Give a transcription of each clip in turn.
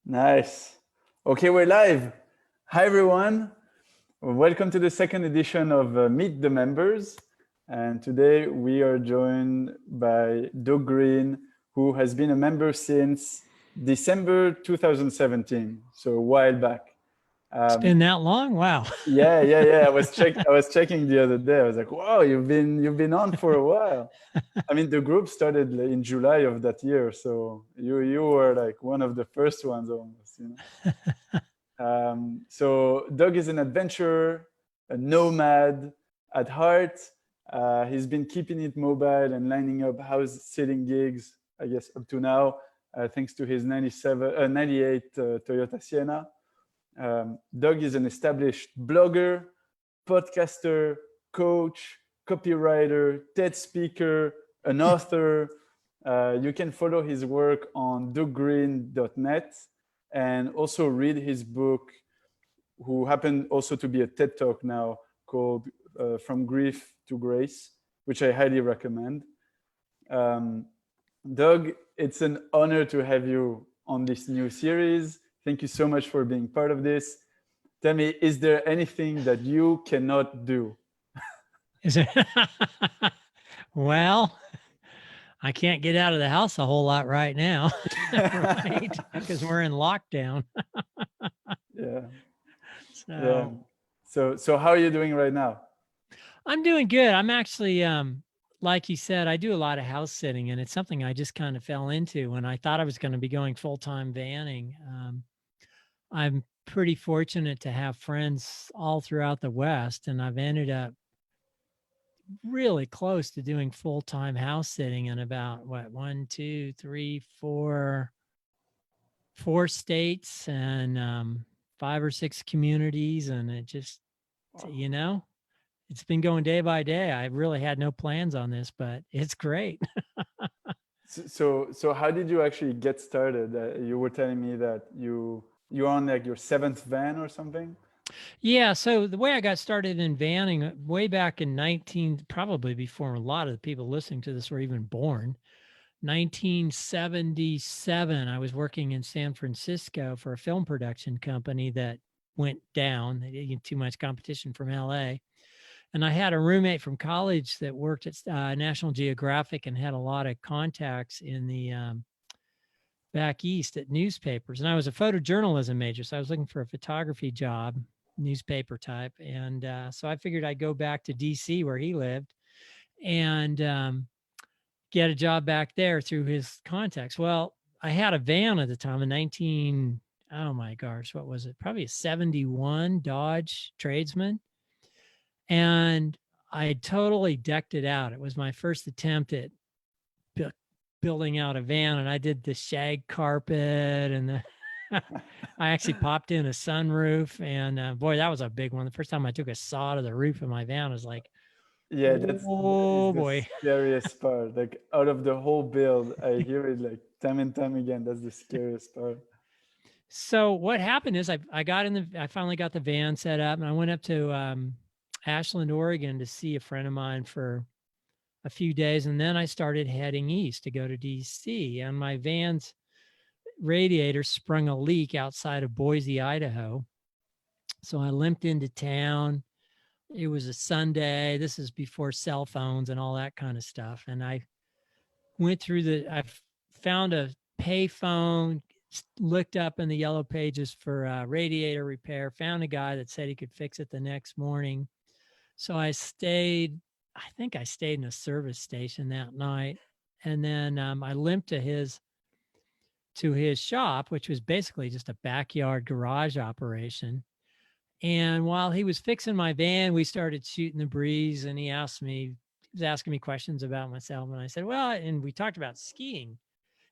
Nice. Okay, we're live. Hi, everyone. Welcome to the second edition of Meet the Members. And today we are joined by Doug Greene, who has been a member since December 2017, so a while back. It's been that long? Wow. Yeah. I was checking the other day. I was like, wow, you've been on for a while. I mean, the group started in July of that year, so you were like one of the first ones almost, you know. So Doug is an adventurer, a nomad at heart. He's been keeping it mobile and lining up house sitting gigs, I guess, up to now, thanks to his 98 Toyota Sienna. Doug is an established blogger, podcaster, coach, copywriter, TED speaker, an author. You can follow his work on douggreene.net and also read his book, who happened also to be a TED Talk now, called From Grief to Grace, which I highly recommend. Doug, it's an honor to have you on this new series. Thank you so much for being part of this. Tell me, is there anything that you cannot do? Is it? Well, I can't get out of the house a whole lot right now, right? Because we're in lockdown. Yeah. So, So how are you doing right now? I'm doing good. I'm actually, like you said, I do a lot of house sitting, and it's something I just kind of fell into when I thought I was going to be going full-time vanning. I'm pretty fortunate to have friends all throughout the West, and I've ended up really close to doing full-time house sitting in about four states and 5 or 6 communities. And it just, it's been going day by day. I really had no plans on this, but it's great. So how did you actually get started? You were telling me that you're on like your 7th van or something? Yeah, so the way I got started in vanning way back in probably before a lot of the people listening to this were even born, 1977, I was working in San Francisco for a film production company that went down. They didn't get too much competition from LA. And I had a roommate from college that worked at National Geographic and had a lot of contacts in the back east at newspapers. And I was a photojournalism major, so I was looking for a photography job, newspaper type. And so I figured I'd go back to DC where he lived and get a job back there through his contacts. Well, I had a van at the time, oh my gosh, what was it? Probably a 71 Dodge Tradesman. And I totally decked it out. It was my first attempt at building out a van, and I did the shag carpet and I actually popped in a sunroof, and boy, that was a big one. The first time I took a saw to the roof of my van, I was like, yeah, that is boy. the scariest part. Like out of the whole build, I hear it like time and time again. That's the scariest part. So what happened is I finally got the van set up, and I went up to Ashland, Oregon to see a friend of mine for a few days. And then I started heading east to go to DC, and my van's radiator sprung a leak outside of Boise, Idaho. So I limped into town. It was a Sunday. This is before cell phones and all that kind of stuff. And I found a payphone, looked up in the yellow pages for radiator repair, found a guy that said he could fix it the next morning. So I think I stayed in a service station that night. And then I limped to his shop, which was basically just a backyard garage operation. And while he was fixing my van, we started shooting the breeze, and he was asking me questions about myself. And I said, well, and we talked about skiing.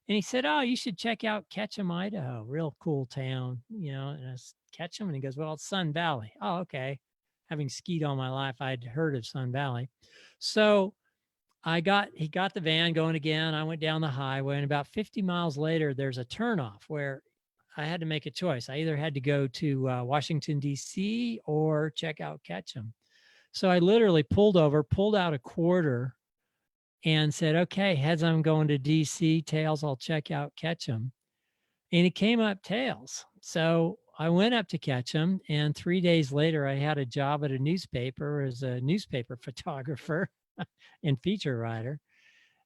And he said, oh, you should check out Ketchum, Idaho. Real cool town, and I was Ketchum. And he goes, well, it's Sun Valley. Oh, okay. Having skied all my life, I'd heard of Sun Valley. So he got the van going again. I went down the highway, and about 50 miles later, there's a turnoff where I had to make a choice. I either had to go to Washington, D.C. or check out Ketchum. So I literally pulled out a quarter and said, okay, heads, I'm going to D.C., tails, I'll check out Ketchum. and he came up tails. So I went up to catch him, and 3 days later, I had a job at a newspaper as a newspaper photographer and feature writer.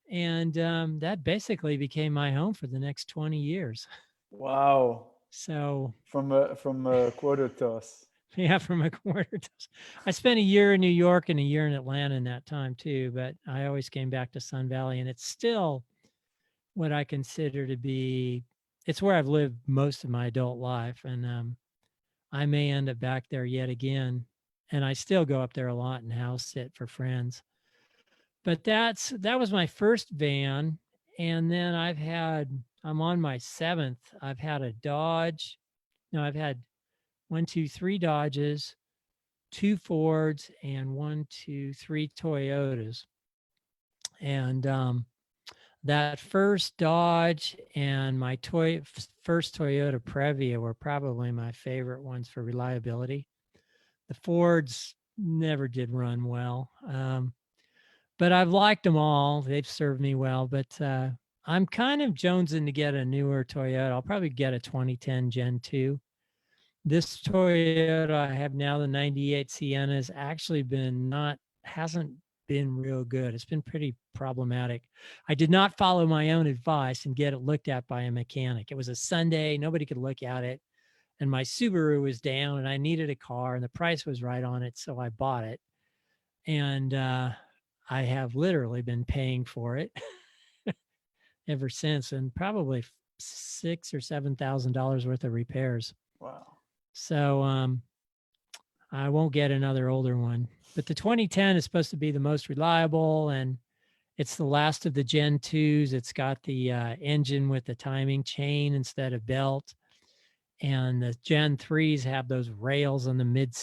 And that basically became my home for the next 20 years. Wow. So From a quarter toss. yeah, from a quarter. I spent a year in New York and a year in Atlanta in that time too, but I always came back to Sun Valley, and it's still what I consider to be, it's where I've lived most of my adult life. And I may end up back there yet again. And I still go up there a lot and house sit for friends. But that was my first van. And then I'm on my seventh. I've had a Dodge. No, I've had 3 Dodges, 2 Fords, and 3 Toyotas. And that first Dodge and my first Toyota Previa were probably my favorite ones for reliability. The Fords never did run well, but I've liked them all. They've served me well. But I'm kind of jonesing to get a newer Toyota. I'll probably get a 2010 Gen 2. This Toyota I have now, the 98 Sienna, has actually hasn't been real good. It's been pretty problematic. I did not follow my own advice and get it looked at by a mechanic. It was a Sunday, nobody could look at it, and my Subaru was down, and I needed a car, and the price was right on it, so I bought it. And I have literally been paying for it ever since, and probably $6,000 or $7,000 worth of repairs. Wow. So I won't get another older one. But the 2010 is supposed to be the most reliable, and it's the last of the Gen 2s. It's got the engine with the timing chain instead of belt. And the Gen 3s have those rails on the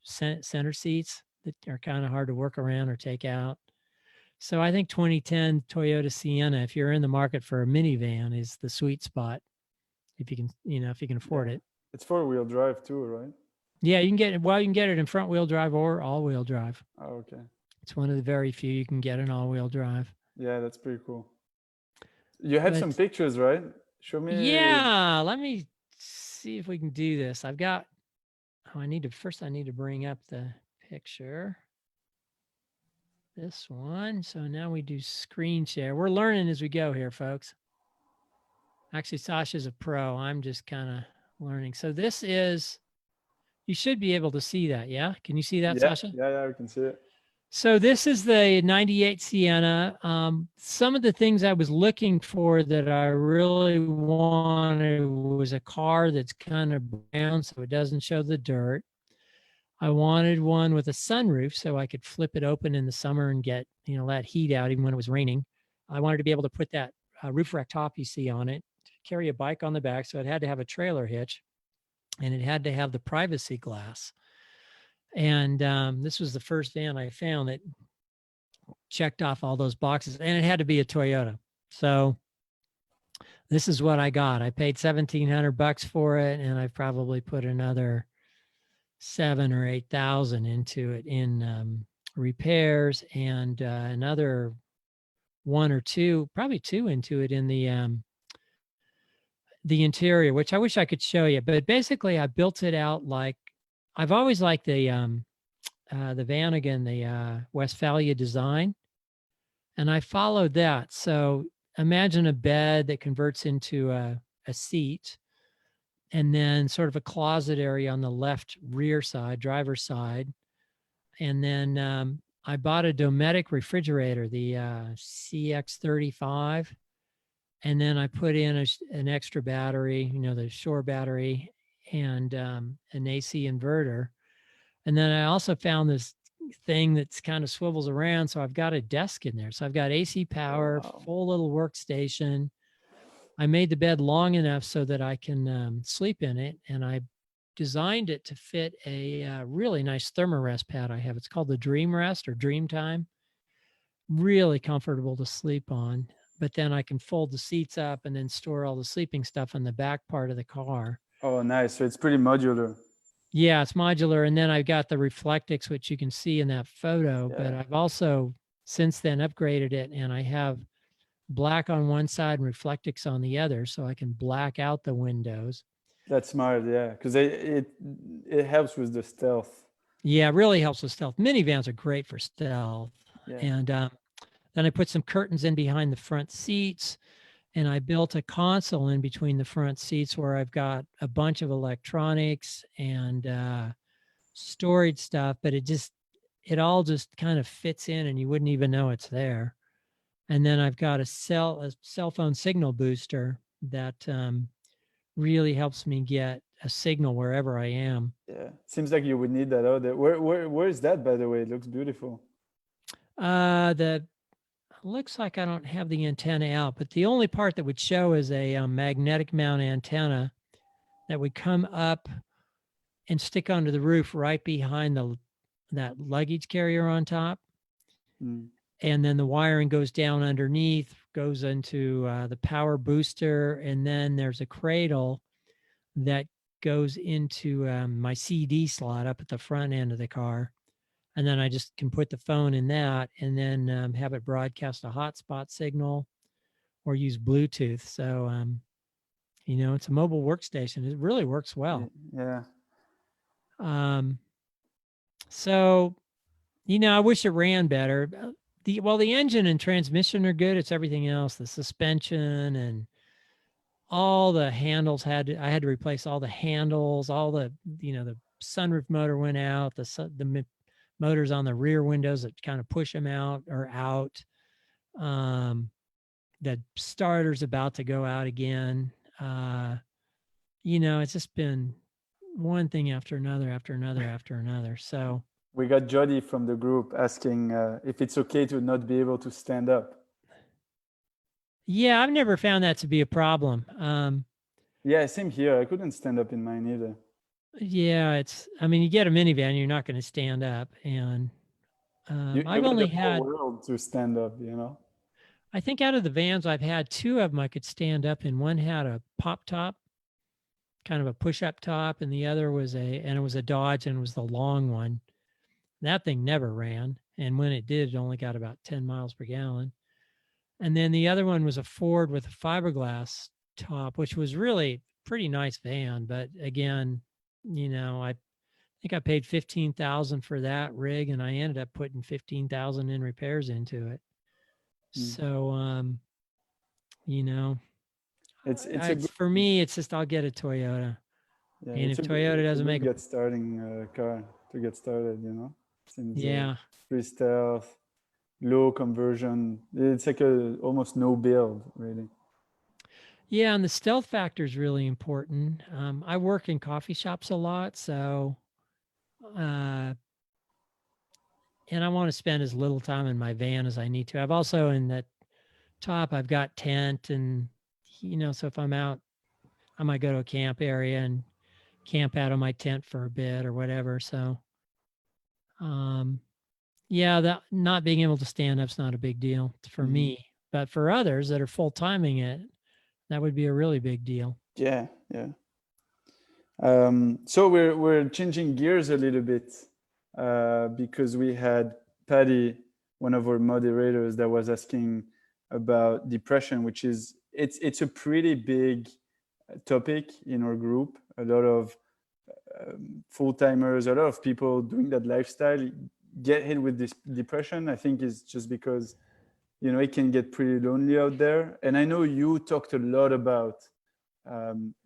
center seats that are kind of hard to work around or take out. So I think 2010 Toyota Sienna, if you're in the market for a minivan, is the sweet spot. If you can afford it. It's 4-wheel drive too, right? Yeah, you can get it in front wheel drive or all wheel drive. Oh, okay. It's one of the very few you can get an all wheel drive. Yeah, that's pretty cool. You had some pictures, right? Show me. Yeah, let me see if we can do this. I need to bring up the picture. This one. So now we do screen share. We're learning as we go here, folks. Actually, Sasha's a pro. I'm just kind of learning. So this is, you should be able to see that. Yeah. Can you see that, Sasha? Yeah, we can see it. So this is the 98 Sienna. Some of the things I was looking for that I really wanted was a car that's kind of brown so it doesn't show the dirt. I wanted one with a sunroof so I could flip it open in the summer and get, that heat out even when it was raining. I wanted to be able to put that roof rack top you see on it, carry a bike on the back. So it had to have a trailer hitch, and it had to have the privacy glass. And this was the first van I found that checked off all those boxes, and it had to be a Toyota. So this is what I got. I paid $1,700 for it, and I probably put another $7,000 or $8,000 into it in repairs, and another 1 or 2, probably 2 into it in the interior, which I wish I could show you. But basically, I built it out like, I've always liked the Vanagon, the Westphalia design, and I followed that. So imagine a bed that converts into a seat, and then sort of a closet area on the left rear side, driver's side. And then I bought a Dometic refrigerator, the CX35. And then I put in an extra battery, the Shore battery, and an AC inverter. And then I also found this thing that's kind of swivels around. So I've got a desk in there. So I've got AC power, full little workstation. I made the bed long enough so that I can sleep in it. And I designed it to fit a really nice thermarest pad I have. It's called the Dream Rest or Dream Time. Really comfortable to sleep on. But then I can fold the seats up and then store all the sleeping stuff in the back part of the car. Oh, nice. So it's pretty modular. Yeah, it's modular. And then I've got the Reflectix, which you can see in that photo. Yeah. But I've also since then upgraded it, and I have black on one side and Reflectix on the other, so I can black out the windows. That's smart, yeah, because it helps with the stealth. Yeah, it really helps with stealth. Minivans are great for stealth. Yeah. And then I put some curtains in behind the front seats, and I built a console in between the front seats where I've got a bunch of electronics and storage stuff, but it all just kind of fits in and you wouldn't even know it's there. And then I've got a cell phone signal booster that really helps me get a signal wherever I am. Yeah, seems like you would need that out there. Where is that, by the way? It looks beautiful. The looks like I don't have the antenna out, but the only part that would show is a magnetic mount antenna that would come up and stick onto the roof right behind that luggage carrier on top. Mm. And then the wiring goes down underneath, goes into the power booster, and then there's a cradle that goes into my CD slot up at the front end of the car. And then I just can put the phone in that and then have it broadcast a hotspot signal or use Bluetooth. So, it's a mobile workstation. It really works well. Yeah. So, I wish it ran better. The engine and transmission are good. It's everything else, the suspension and all the handles I had to replace all the handles, all the sunroof motor went out, the motors on the rear windows that kind of push them out are out. The starter's about to go out again. It's just been one thing after another. So we got Jody from the group asking if it's okay to not be able to stand up. Yeah, I've never found that to be a problem. Yeah, same here. I couldn't stand up in mine either. Yeah, you get a minivan, you're not going to stand up. And I've only had world to stand up, I think out of the vans I've had, two of them I could stand up in. One had a pop top, kind of a push-up top, and the other was it was a Dodge, and it was the long one. That thing never ran. And when it did, it only got about 10 miles per gallon. And then the other one was a Ford with a fiberglass top, which was really pretty nice van. But again, I think I paid $15,000 for that rig, and I ended up putting $15,000 in repairs into it. So, it's for me, it's just I'll get a Toyota. Yeah, and if Toyota doesn't make a starting car to get started, Seems, yeah, pretty stealth, low conversion. It's like almost no build, really. Yeah, and the stealth factor is really important. I work in coffee shops a lot, so and I want to spend as little time in my van as I need to. I've also in that top, I've got tent, and so if I'm out, I might go to a camp area and camp out of my tent for a bit or whatever. So, yeah, that not being able to stand up's not a big deal for me, but for others that are full timing it, that would be a really big deal. Yeah, yeah. So we're changing gears a little bit because we had Patty, one of our moderators, that was asking about depression, which is it's a pretty big topic in our group. A lot of full-timers, a lot of people doing that lifestyle get hit with this depression. I think it's just because it can get pretty lonely out there. And I know you talked a lot about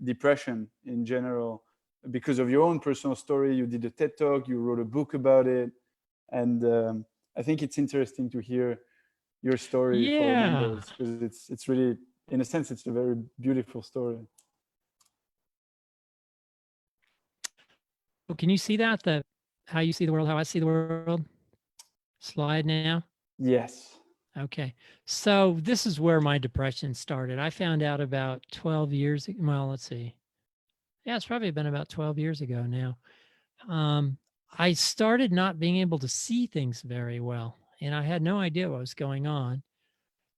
depression in general because of your own personal story. You did a TED Talk, you wrote a book about it, and I think it's interesting to hear your story for members, because it's really, in a sense, it's a very beautiful story. Well, can you see that? How you see the world, how I see the world? Slide now? Yes. Okay. So this is where my depression started. I found out about 12 years ago. Well, let's see. Yeah, it's probably been about 12 years ago now. I started not being able to see things very well, and I had no idea what was going on.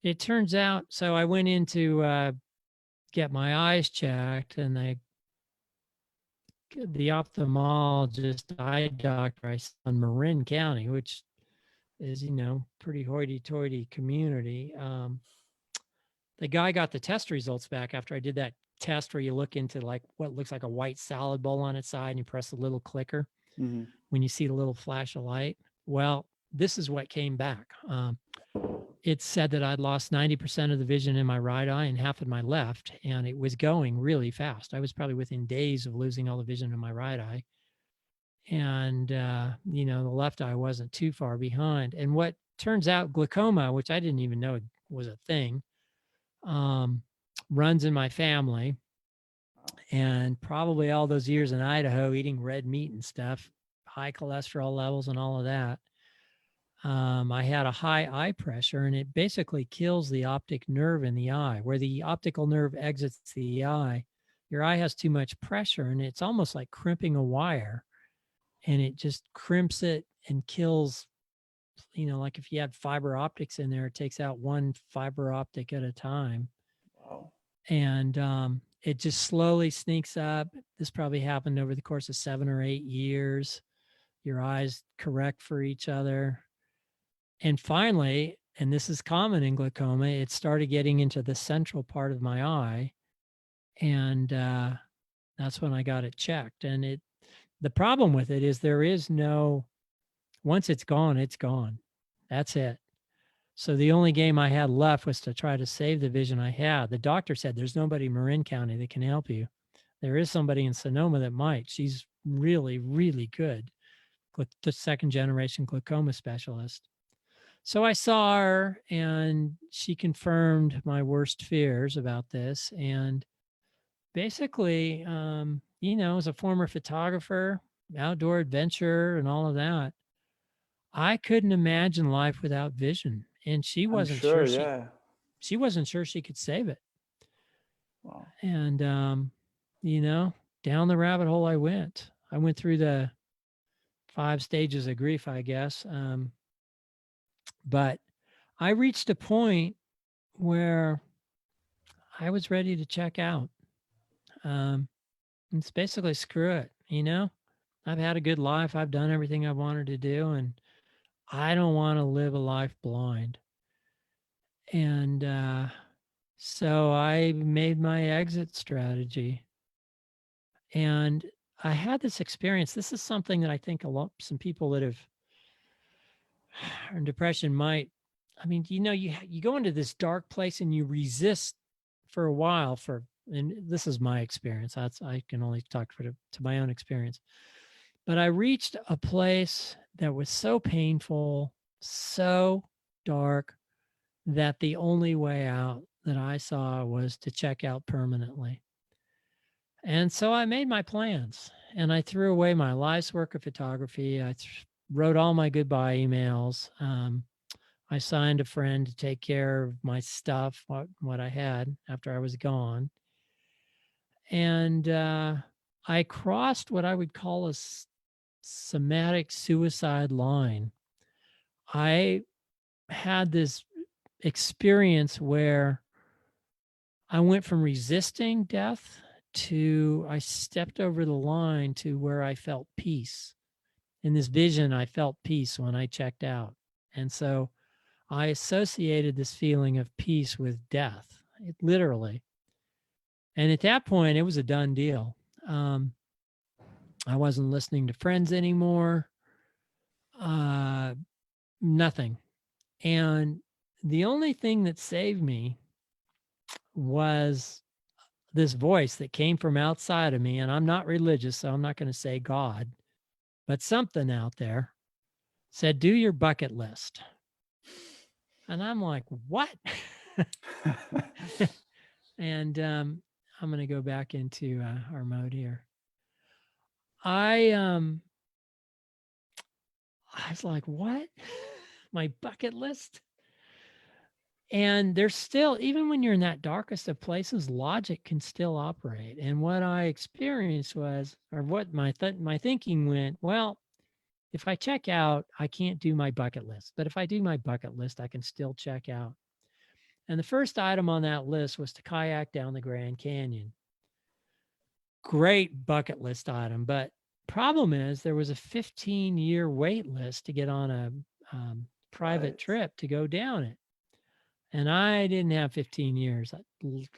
It turns out, so I went in to get my eyes checked, and the ophthalmologist, eye doctor I saw in Marin County, which is, pretty hoity-toity community. the guy got the test results back after I did that test where you look into like what looks like a white salad bowl on its side and you press the little clicker when you see the little flash of light. Well, this is what came back. It said that I'd lost 90% of the vision in my right eye and half of my left, and it was going really fast. I was probably within days of losing all the vision in my right eye. And, you know, the left eye wasn't too far behind. And what turns out glaucoma, which I didn't even know was a thing, runs in my family. And probably all those years in Idaho eating red meat and stuff, high cholesterol levels and all of that, I had a high eye pressure, and it basically kills the optic nerve in the eye. Where the optical nerve exits the eye, your eye has too much pressure, and it's almost like crimping a wire, and it just crimps it and kills, you know, like if you had fiber optics in there, it takes out one fiber optic at a time. Wow. And it just slowly sneaks up. This probably happened over the course of 7 or 8 years. Your eyes correct for each other. And finally, and this is common in glaucoma, it started getting into the central part of my eye. And that's when I got it checked. And the problem with it is there is no, once it's gone, it's gone. That's it. So the only game I had left was to try to save the vision I had. The doctor said, there's nobody in Marin County that can help you. There is somebody in Sonoma that might. She's really, really good. The second generation glaucoma specialist. So I saw her, and she confirmed my worst fears about this. And basically, you know, as a former photographer, outdoor adventurer, and all of that, I couldn't imagine life without vision. And she wasn't sure, sure yeah. she wasn't sure she could save it. Wow. And you know, down the rabbit hole I went. I went through the 5 stages of grief, I guess. But I reached a point where I was ready to check out. It's basically screw it, you know? I've had a good life. I've done everything I wanted to do, and I don't want to live a life blind. And so I made my exit strategy. And I had this experience. This is something that I think some people that have in depression might, I mean, you know, you go into this dark place and you resist for a while and this is my experience. I can only talk to my own experience. But I reached a place that was so painful, so dark, that the only way out that I saw was to check out permanently. And so I made my plans, and I threw away my life's work of photography. I wrote all my goodbye emails. I signed a friend to take care of my stuff, what I had after I was gone. And I crossed what I would call a somatic suicide line. I had this experience where I went from resisting death to I stepped over the line to where I felt peace. In this vision, I felt peace when I checked out. And so I associated this feeling of peace with death, literally. And at that point, it was a done deal. I wasn't listening to friends anymore. Nothing. And the only thing that saved me was this voice that came from outside of me. And I'm not religious, so I'm not going to say God, but something out there said, do your bucket list. And I'm like, what? And I'm going to go back into our mode here. I was like, what? My bucket list? And there's still, even when you're in that darkest of places, logic can still operate. And what I experienced was, or what my thinking went, well, if I check out, I can't do my bucket list. But if I do my bucket list, I can still check out. And the first item on that list was to kayak down the Grand Canyon. Great bucket list item. But problem is there was a 15-year wait list to get on a private trip to go down it. And I didn't have 15 years.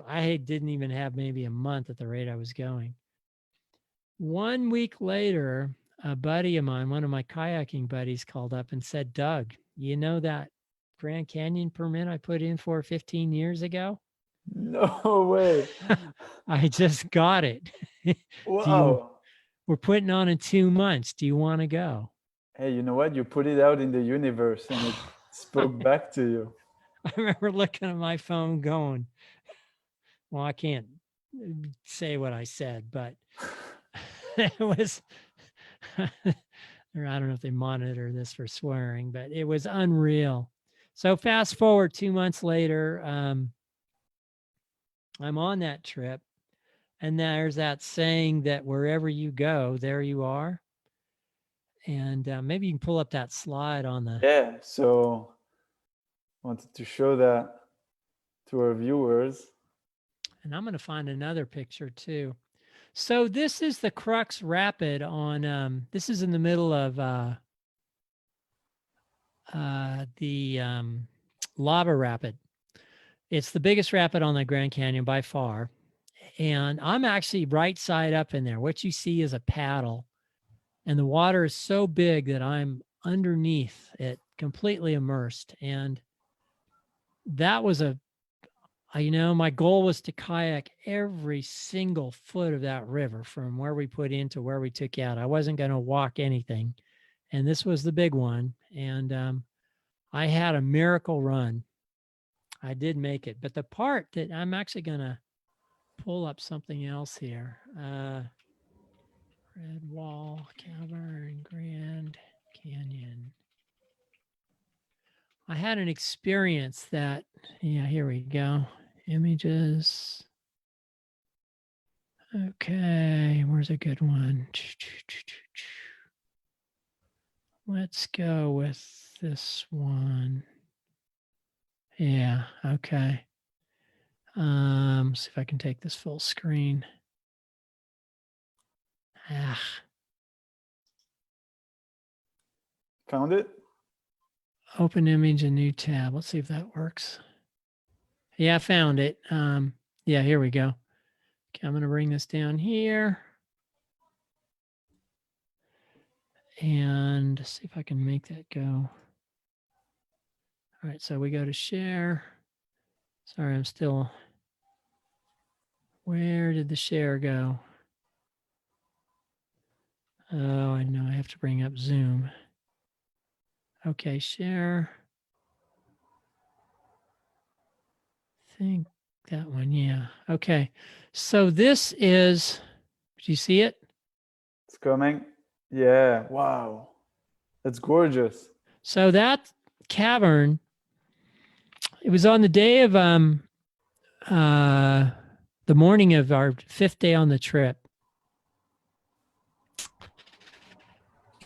I didn't even have maybe a month at the rate I was going. 1 week later, a buddy of mine, one of my kayaking buddies, called up and said, Doug, you know that Grand Canyon permit I put in for 15 years ago? No way. I just got it. Wow. We're putting on in 2 months. Do you want to go? Hey, you know what? You put it out in the universe and it spoke back to you. I remember looking at my phone going, well, I can't say what I said, but it was, I don't know if they monitor this for swearing, but it was unreal. So fast forward 2 months later, I'm on that trip, and there's that saying that wherever you go, there you are. And maybe you can pull up that slide on the. Yeah, so wanted to show that to our viewers. And I'm going to find another picture too. So this is the Crux Rapid on. This is in the middle of the lava rapid. It's the biggest rapid on the Grand Canyon by far. And I'm actually right side up in there. What you see is a paddle. And the water is so big that I'm underneath it, completely immersed. And that was my goal was to kayak every single foot of that river from where we put in to where we took out. I wasn't going to walk anything. And this was the big one. And I had a miracle run. I did make it. But the part that I'm actually going to pull up something else here. Red Wall Cavern, Grand Canyon. I had an experience that, here we go. Images. Okay, where's a good one? Let's go with this one. Yeah, okay. See if I can take this full screen. Found it? Open image, a new tab. Let's see if that works. Yeah, I found it. Yeah, here we go. Okay, I'm going to bring this down here. And see if I can make that go. All right, so we go to share. Sorry, I'm still. Where did the share go? Oh, I know I have to bring up Zoom. Okay, share. I think that one, yeah. Okay, so this is, do you see it? It's coming. Yeah, wow. That's gorgeous. So that cavern, it was on the day of the morning of our 5th day on the trip.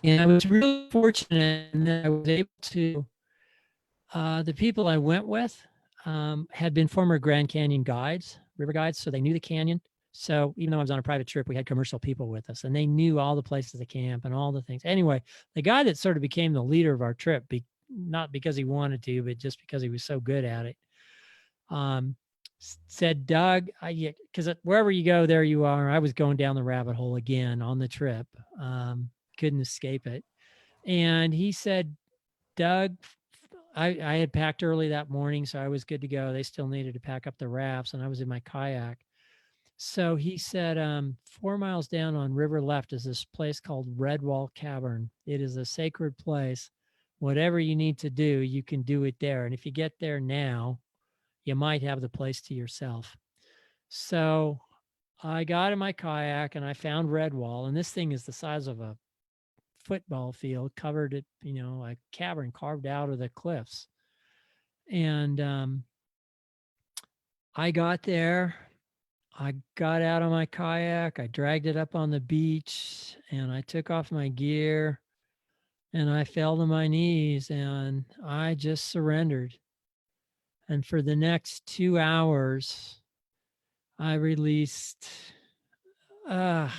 And I was really fortunate in that I was able to, the people I went with had been former Grand Canyon guides, river guides, so they knew the canyon. So even though I was on a private trip, we had commercial people with us and they knew all the places to camp and all the things. Anyway, the guy that sort of became the leader of our trip, not because he wanted to, but just because he was so good at it, said, Doug, because wherever you go, there you are. I was going down the rabbit hole again on the trip. Couldn't escape it. And he said, Doug, I had packed early that morning, so I was good to go. They still needed to pack up the rafts, and I was in my kayak. So he said, 4 miles down on river left is this place called Red Wall Cavern. It is a sacred place. Whatever you need to do, you can do it there. And if you get there now, you might have the place to yourself. So I got in my kayak and I found Red Wall, and this thing is the size of a football field, covered it, a cavern carved out of the cliffs. And I got there. I got out of my kayak. I dragged it up on the beach, and I took off my gear, and I fell to my knees, and I just surrendered. And for the next 2 hours, I released 2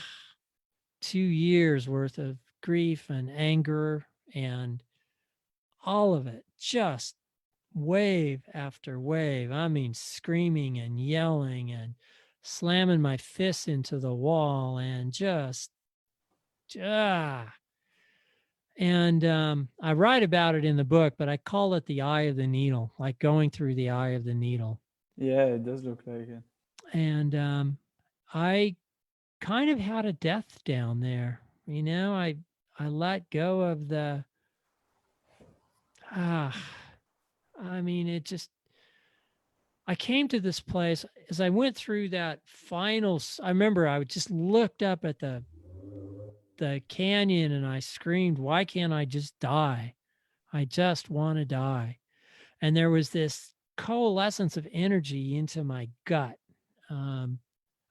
years worth of grief and anger and all of it just wave after wave. I mean, screaming and yelling and slamming my fists into the wall and just, and I write about it in the book, but I call it the eye of the needle, like going through the eye of the needle. Yeah, it does look like it. And I kind of had a death down there. You know, I let go of the, I mean, it just, I came to this place as I went through that final, I remember I just looked up at the canyon and I screamed, why can't I just die? I just want to die. And there was this coalescence of energy into my gut,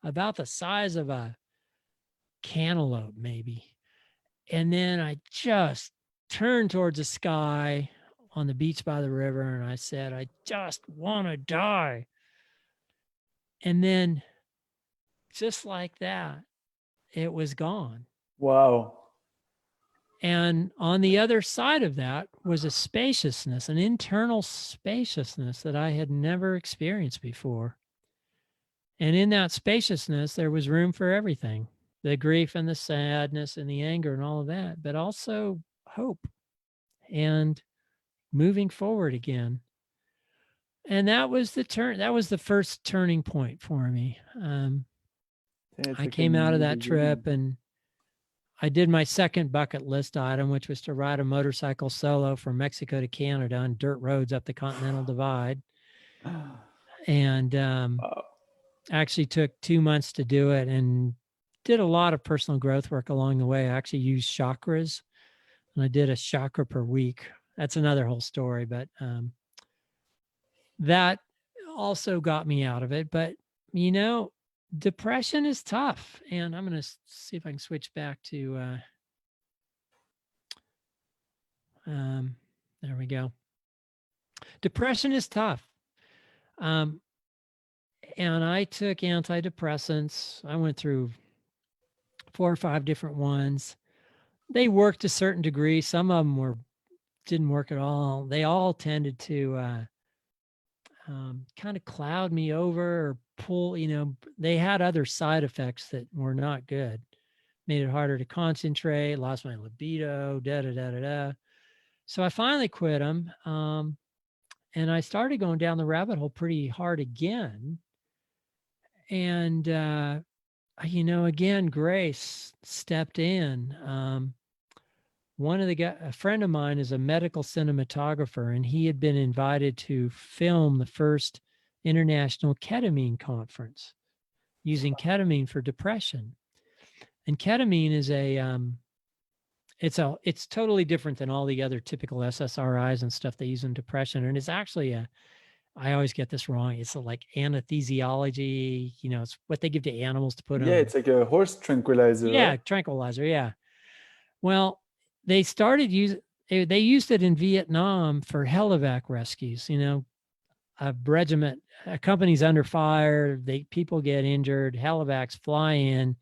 about the size of a cantaloupe, maybe. And then I just turned towards the sky on the beach by the river and I said, I just want to die. And then just like that, it was gone. Wow. And on the other side of that was a spaciousness, an internal spaciousness that I had never experienced before. And in that spaciousness, there was room for everything, the grief and the sadness and the anger and all of that, but also hope and moving forward again. And that was the first turning point for me. I came out of that trip and I did my second bucket list item, which was to ride a motorcycle solo from Mexico to Canada on dirt roads up the Continental Divide. And actually took 2 months to do it and did a lot of personal growth work along the way. I actually used chakras and I did a chakra per week. That's another whole story, but that also got me out of it. But, you know, depression is tough. And I'm going to see if I can switch back to, there we go. Depression is tough. And I took antidepressants. I went through 4 or 5 different ones. They worked to a certain degree. Some of them didn't work at all. They all tended to kind of cloud me over or pull, they had other side effects that were not good. Made it harder to concentrate, lost my libido, So I finally quit them. And I started going down the rabbit hole pretty hard again. And, again, Grace stepped in. A friend of mine is a medical cinematographer, and he had been invited to film the first international ketamine conference using ketamine for depression. And ketamine is it's totally different than all the other typical SSRIs and stuff they use in depression. And it's actually I always get this wrong. It's like anesthesiology, it's what they give to animals to put on. Yeah, it's like a horse tranquilizer. Yeah, right? tranquilizer. Yeah. Well, they used it in Vietnam for helivac rescues. A regiment, a company's under fire, people get injured, helivacs fly in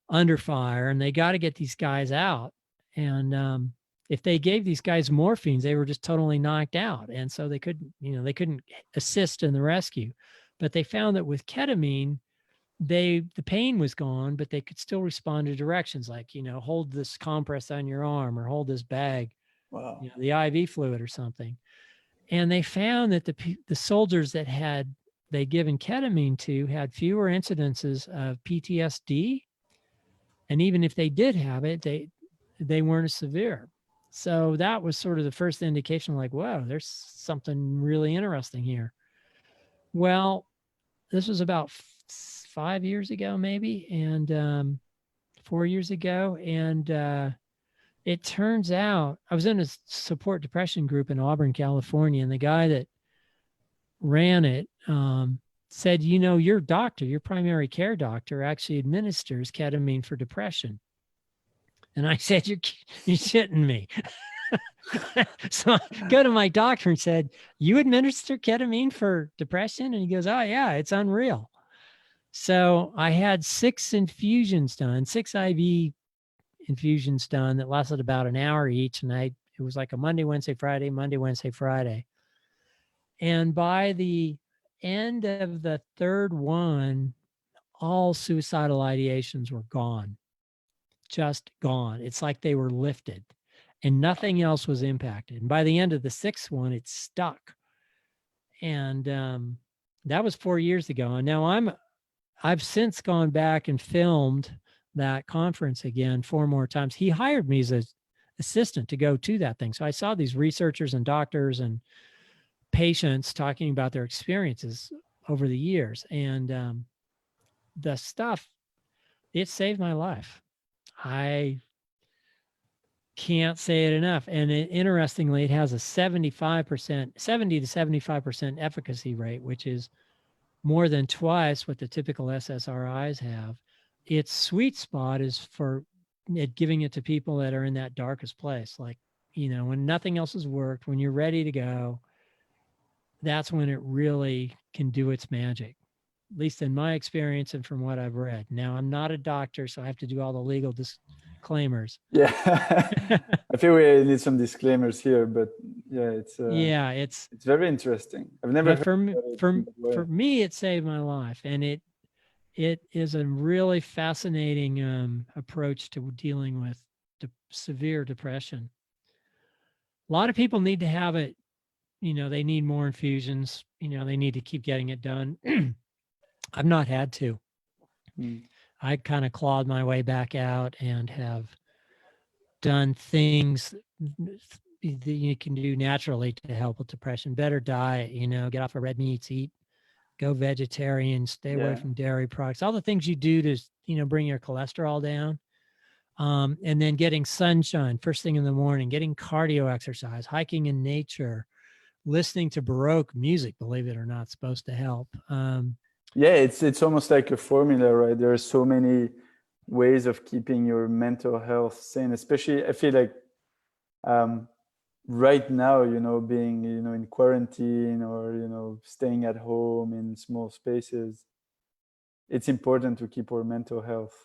under fire, and they got to get these guys out. And if they gave these guys morphines, they were just totally knocked out, and so they couldn't assist in the rescue. But they found that with ketamine, the pain was gone, but they could still respond to directions like, hold this compress on your arm or hold this bag, Wow. the IV fluid or something. And they found that the soldiers that they'd given ketamine to had fewer incidences of PTSD. And even if they did have it, they weren't as severe. So that was sort of the first indication, like, whoa, there's something really interesting here. Well, this was about 5 years ago, maybe, and 4 years ago. And it turns out I was in a support depression group in Auburn, California, and the guy that ran it said, your doctor, your primary care doctor, actually administers ketamine for depression. And I said, you're shitting me. So I go to my doctor and said, you administer ketamine for depression? And he goes, oh, yeah, it's unreal. So I had 6 infusions done, 6 IV infusions done that lasted about an hour each. And it was like a Monday, Wednesday, Friday, Monday, Wednesday, Friday. And by the end of the third one, all suicidal ideations were gone, just gone. It's like they were lifted and nothing else was impacted. And by the end of the sixth one, it stuck. And that was 4 years ago. And now I've since gone back and filmed that conference again 4 more times. He hired me as an assistant to go to that thing. So I saw these researchers and doctors and patients talking about their experiences over the years. And the stuff, it saved my life. I can't say it enough. And interestingly, it has a 70 to 75% efficacy rate, which is more than twice what the typical SSRIs have. Its sweet spot is for it giving it to people that are in that darkest place. Like, when nothing else has worked, when you're ready to go, that's when it really can do its magic, at least in my experience and from what I've read. Now, I'm not a doctor, so I have to do all the legal disclaimers. Yeah. I feel we need some disclaimers here, but yeah, it's very interesting. I've never heard for me, it saved my life, and it is a really fascinating approach to dealing with severe depression. A lot of people need to have it. They need more infusions. They need to keep getting it done. I've not had to. I kind of clawed my way back out and have done things that you can do naturally to help with depression. Better diet, get off of red meats, go vegetarian, stay away from dairy products, all the things you do to, bring your cholesterol down. And then getting sunshine first thing in the morning, getting cardio exercise, hiking in nature, listening to Baroque music, believe it or not, supposed to help. Yeah, it's almost like a formula, right? There are so many ways of keeping your mental health sane, especially I feel like right now, being, in quarantine or, staying at home in small spaces, it's important to keep our mental health.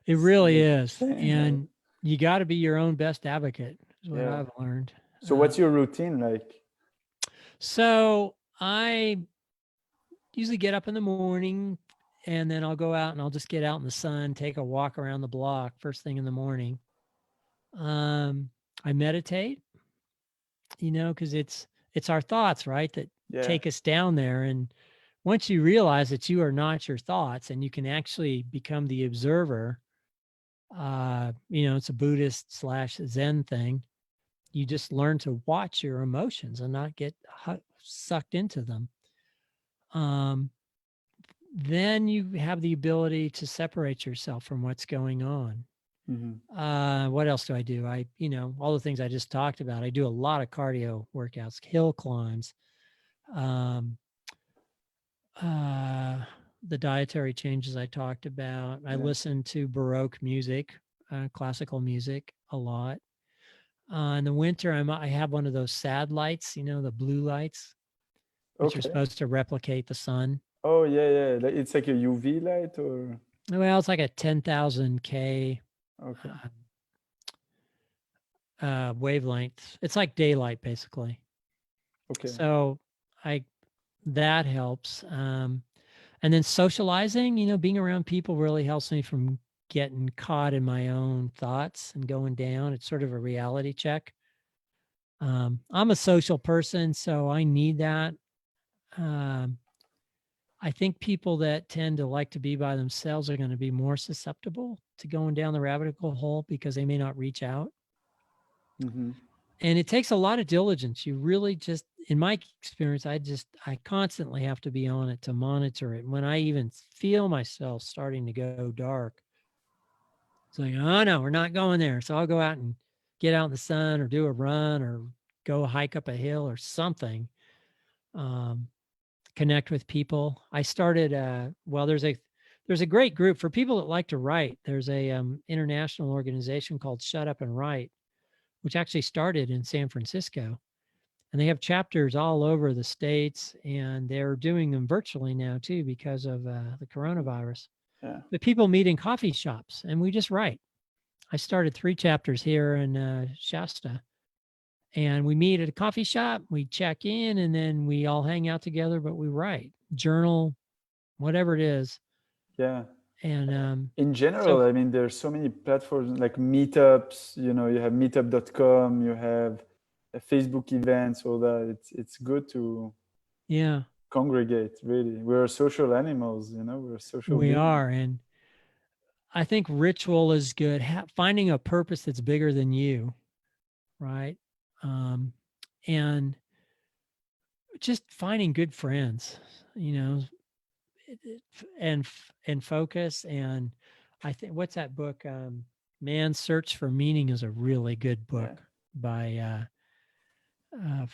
It really is. And you got to be your own best advocate is what I've learned. So what's your routine like? So I usually get up in the morning and then I'll go out and I'll just get out in the sun, take a walk around the block first thing in the morning. I meditate, because it's our thoughts, right, that take us down there. And once you realize that you are not your thoughts and you can actually become the observer, it's a Buddhist / Zen thing. You just learn to watch your emotions and not get sucked into them. Then you have the ability to separate yourself from what's going on. What else do I do? All the things I just talked about. I do a lot of cardio workouts, hill climbs, the dietary changes I talked about. I listen to Baroque music, classical music a lot. In the winter, I have one of those sad lights, the blue lights, which are supposed to replicate the sun. Oh, yeah. It's like a UV light or? Well, it's like a 10,000 K wavelength. It's like daylight, basically. Okay. So that helps. And then socializing, being around people really helps me from getting caught in my own thoughts and going down. It's sort of a reality check. I'm a social person, so I need that. I think people that tend to like to be by themselves are going to be more susceptible to going down the rabbit hole because they may not reach out. And it takes a lot of diligence. You really just, in my experience, I constantly have to be on it to monitor it. When I even feel myself starting to go dark, it's like, oh no, we're not going there. So I'll go out and get out in the sun or do a run or go hike up a hill or something. Connect with people. I started, there's a great group for people that like to write. There's a international organization called Shut Up and Write, which actually started in San Francisco. And they have chapters all over the States, and they're doing them virtually now too because of the coronavirus. But people meet in coffee shops and we just write. I started 3 chapters here in Shasta. and we meet at a coffee shop, we check in, and then we all hang out together, but we write, journal, whatever it is. Yeah. And in general, I mean, there's so many platforms like meetups, you know, you have meetup.com, you have Facebook events, all that. It's good to congregate, really. We're social animals, you know, we're social we beings. are. And I think ritual is good. Finding a purpose that's bigger than you, right? And just finding good friends, you know, and focus. And I think, what's that book? Man's Search for Meaning is a really good book by Viktor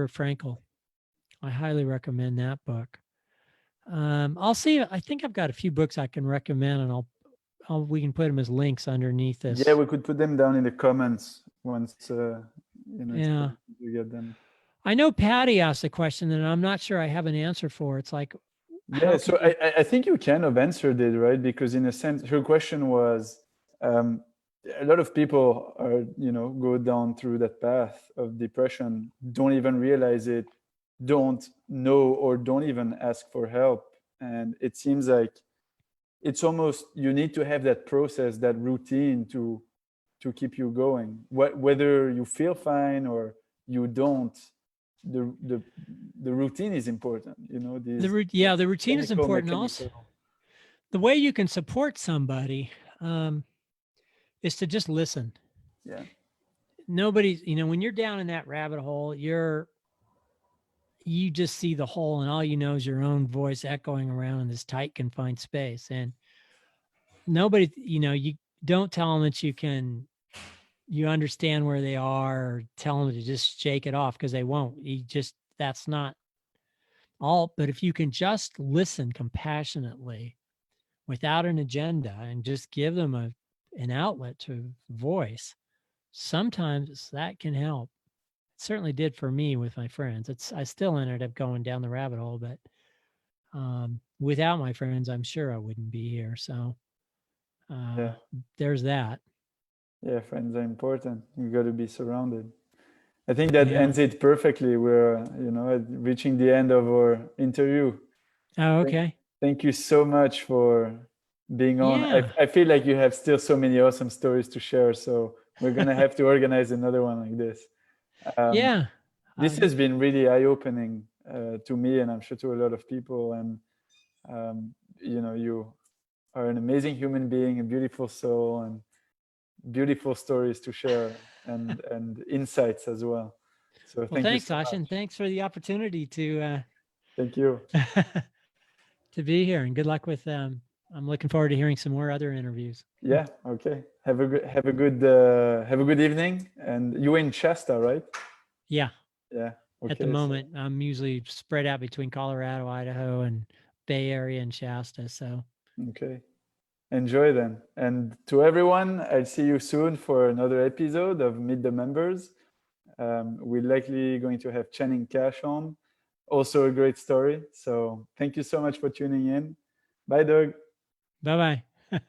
Frankl. I highly recommend that book. I'll see. I think I've got a few books I can recommend, and we can put them as links underneath this. Yeah, we could put them down in the comments once you know, you get them. I know Patty asked a question that I'm not sure I have an answer for. It's like, yeah, so I think you kind of answered it, right? Because in a sense, her question was, a lot of people are, you know, go down through that path of depression, don't even realize it, don't know, or don't even ask for help. And it seems like it's almost, you need to have that process, that routine to keep you going. Whether you feel fine or you don't, the routine is important, you know. The routine is important. Also, the way you can support somebody is to just listen. Yeah. Nobody's, you know, when you're down in that rabbit hole, you just see the hole, and all you know is your own voice echoing around in this tight, confined space. And nobody, you know, you don't tell them that you understand where they are, or tell them to just shake it off, because they won't. That's not all. But if you can just listen compassionately without an agenda and just give them an outlet to voice, sometimes that can help. It certainly did for me with my friends. I still ended up going down the rabbit hole, but without my friends, I'm sure I wouldn't be here. So there's that. Yeah, friends are important. You got to be surrounded. I think that ends it perfectly. We're, you know, reaching the end of our interview. Oh, okay. Thank you so much for being on. Yeah. I feel like you have still so many awesome stories to share. So we're going to have to organize another one like this. Yeah. This has been really eye-opening to me, and I'm sure to a lot of people. And, you know, you are an amazing human being, a beautiful soul, and beautiful stories to share, and insights as well. So thanks, Ashin. Thanks for the opportunity to thank you to be here, and good luck with I'm looking forward to hearing some more other interviews. Yeah, okay. Have a good evening. And you're in Shasta, right? Yeah. Okay, at the moment, I'm usually spread out between Colorado, Idaho, and Bay Area and Shasta. So okay. Enjoy then. And to everyone, I'll see you soon for another episode of Meet the Members. We're likely going to have Channing Cash on. Also a great story. So thank you so much for tuning in. Bye, Doug. Bye-bye.